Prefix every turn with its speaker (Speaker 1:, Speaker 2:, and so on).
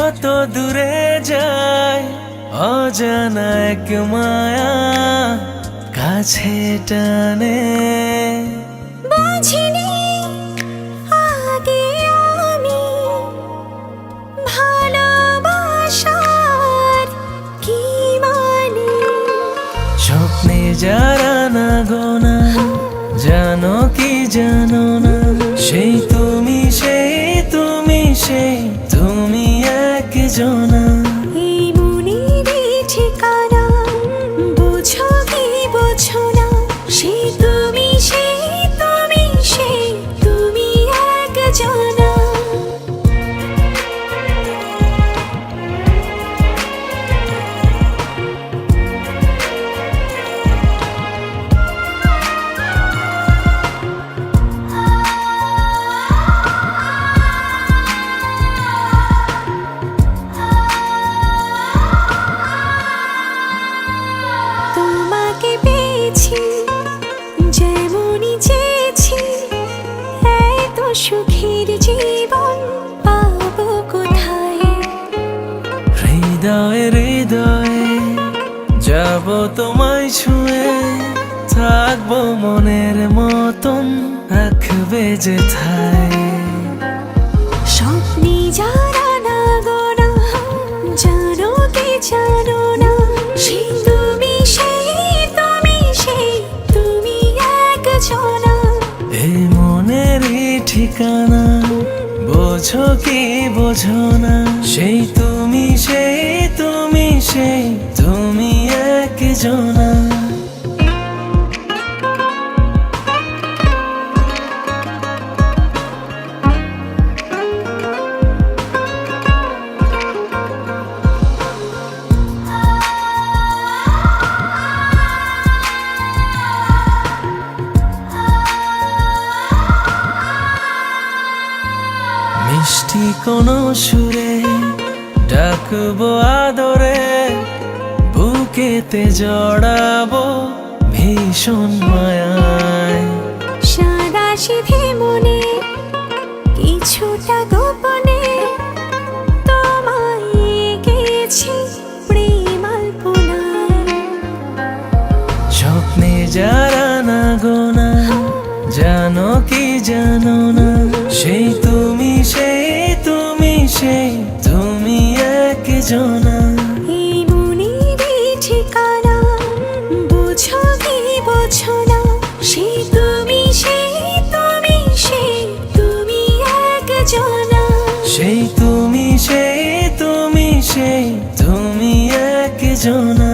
Speaker 1: যত দূরে যায় অজানা এক মায়া কাছে টানে।
Speaker 2: বুঝিনি আগে আমি ভালোবাসার কি মানে।
Speaker 1: স্বপ্নে যারা না গোনা জানো কি জানো না, সেই তুমি সেই তুমি সেই তুমি একজনা।
Speaker 2: এই মনেরই ঠিকানা বুঝো কি বোঝো না, সেই তুমি সেই তুমি সেই তুমি একজনা। তোমাকে পেয়েছি যেমনই চেয়েছি, এত সুখের জীবন পাবো কোথায়।
Speaker 1: হৃদয়ে হৃদয়ে যাব তোমায় ছুঁয়ে, থাকবো মনের মতন রাখবে যেথায়।
Speaker 2: স্বপ্নে যারা না গোনা জানো কি জানো না, সেই তুমি সেই তুমি সেই তুমি একজনা।
Speaker 1: এই মনেরই ঠিকানা বোঝো কি বোঝো না, সেই তুমি সেই তুমি সেই তুমি একজনা। মিষ্টি কোনো সুরে ডাকবো আদরে, বুকেতে জড়াবো ভীষণ মায়ায়।
Speaker 2: সাদা সিধে মনে কিছুটা গোপনে তোমায় গেছি প্রেম আলপনায়।
Speaker 1: স্বপ্নে যারা না গোনা জানো কি জানো না, সেই তুমি সেই তুমি সেই তুমি একজনা।
Speaker 2: এই মনেরই ঠিকানা বুঝো কি বোঝো না, সেই তুমি সেই তুমি সেই তুমি একজনা।
Speaker 1: সেই তুমি সেই তুমি সেই তুমি একজনা।